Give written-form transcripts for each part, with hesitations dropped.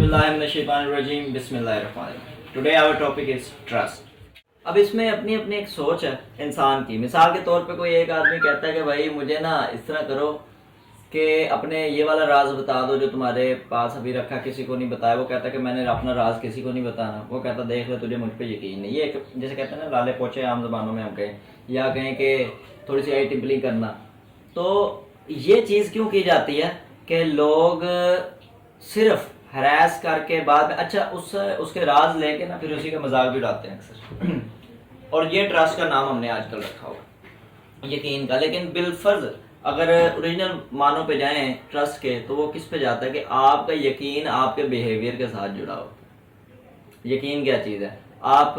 बिल्लाहि मिनश शैतानिर रजीम बिस्मिल्लाहिर्रहमानिर्रहीम। Today our topic is trust. अब इसमें अपनी अपनी एक सोच है इंसान की। मिसाल के तौर पे कोई एक आदमी कहता है कि भाई मुझे ना इस तरह करो कि अपने ये वाला राज बता दो जो तुम्हारे पास अभी रखा, किसी को नहीं बताया। वो कहता है कि मैंने अपना राज किसी को नहीं बताना। वो कहता देख ले तुझे मुझ पे यकीन नहीं। ये एक जैसे कहते हैं ना लाले पोचे आम जबानों में हम कहें, या कहें कि थोड़ी सी आई टिम्पलिंग करना। तो ये चीज़ क्यों की जाती है कि लोग सिर्फ हरास करके बाद में अच्छा उसके राज लेके ना फिर उसी का मजाक भी उड़ाते हैं अक्सर। और ये ट्रस्ट का नाम हमने आजकल रखा हुआ यकीन का। लेकिन बिलफर्ज अगर ओरिजिनल मानों पे जाएं ट्रस्ट के, तो वो किस पे जाता है कि आपका यकीन आपके बिहेवियर के साथ जुड़ा हो। यकीन क्या चीज़ है? आप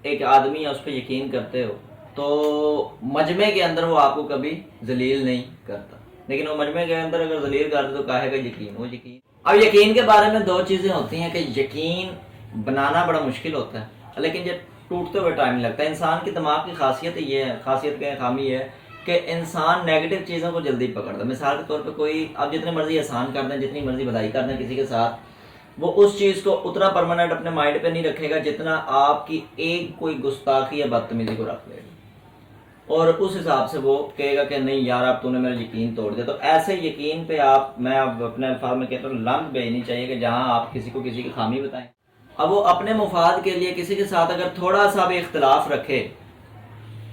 एक आदमी है उस पर यकीन करते हो तो मजमे के अंदर वो आपको कभी जलील नहीं करता, लेकिन वो मजमे के अंदर अगर जलील कर दे तो काहे का यकीन, वो यकीन। अब यकीन के बारे में दो चीज़ें होती हैं कि यकीन बनाना बड़ा मुश्किल होता है लेकिन ये टूटते हुए टाइम लगता है। इंसान की दिमाग की खासियत ये है, खासियत क्या खामी है कि इंसान नेगेटिव चीज़ों को जल्दी पकड़ता है। मिसाल के तौर पे कोई आप जितनी मर्जी एहसान कर दें, जितनी मर्जी बधाई कर दें किसी के साथ, वो उस चीज़ को उतना परमानेंट अपने माइंड पे नहीं रखेगा जितना आपकी एक कोई गुस्ताखी या बदतमीजी को रख लेगा। और उस हिसाब से वो कहेगा कि नहीं यार अब तूने मेरा यकीन तोड़ दिया। तो ऐसे यकीन पे मैं अब अपने अल्फाज में कहता हूँ लंब भेजनी चाहिए कि जहाँ आप किसी को किसी की खामी बताएं। अब वो अपने मुफाद के लिए किसी के साथ अगर थोड़ा सा भी इख्तलाफ रखे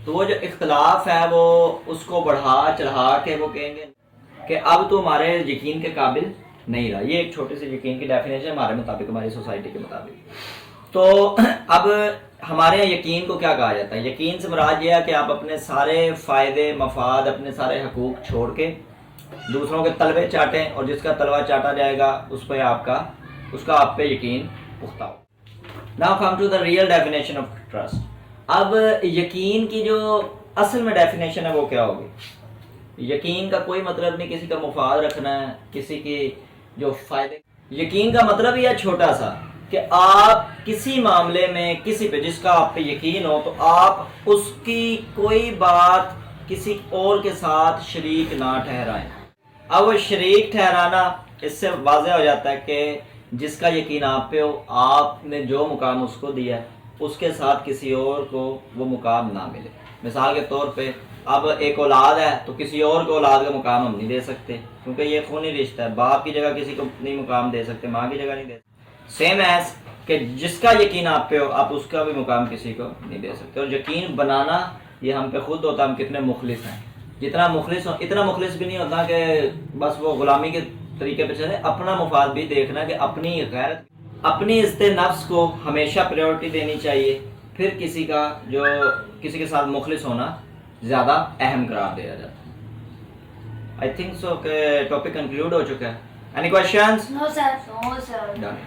तो वो जो इख्तलाफ है वो उसको बढ़ा चढ़ा के वो कहेंगे कि अब तो हमारे यकीन के काबिल नहीं रहा। ये एक छोटे से यकीन की डेफिनेशन हमारे मुताबिक, हमारी सोसाइटी के मुताबिक। तो अब हमारे यहाँ यकीन को क्या कहा जाता है? यकीन से मुराद ये है कि आप अपने सारे फ़ायदे मफाद, अपने सारे हकूक़ छोड़ के दूसरों के तलवे चाटें और जिसका तलवा चाटा जाएगा उसका आप पे यकीन पुख्ता हो। Now come to the real definition of trust. अब यकीन की जो असल में डेफिनेशन है वो क्या होगी? यकीन का कोई मतलब नहीं किसी का मुफाद रखना है, किसी के जो फ़ायदे। यकीन का मतलब ही है छोटा सा कि आप किसी मामले में किसी पे जिसका आप पे यकीन हो तो आप उसकी कोई बात किसी और के साथ शरीक ना ठहराएं। अब वो शरीक ठहराना इससे वाज़ेह हो जाता है कि जिसका यकीन आप पे हो, आपने जो मुकाम उसको दिया है उसके साथ किसी और को वो मुकाम ना मिले। मिसाल के तौर पे अब एक औलाद है तो किसी और को औलाद का मुकाम हम नहीं दे सकते क्योंकि ये खूनी रिश्ता है। बाप की जगह किसी को नहीं मुकाम दे सकते, माँ की जगह नहीं दे सकते। सेम एज कि जिसका यकीन आप पे हो आप उसका भी मुकाम किसी को नहीं दे सकते। और यकीन बनाना ये हम पे खुद होता है, हम कितने मुखलिस हैं। जितना मुखलिस हो इतना मुखलिस भी नहीं होता कि बस वो गुलामी के तरीके पे चले। अपना मुफाद भी देखना कि अपनी गैरत, अपनी इज्जत नफ्स को हमेशा प्रायोरिटी देनी चाहिए, फिर किसी के साथ मुखलिस होना ज़्यादा अहम करार दिया जाता है। आई थिंक सो कि टॉपिक कंक्लूड हो चुका है। Any questions? No sir. No sir. Done.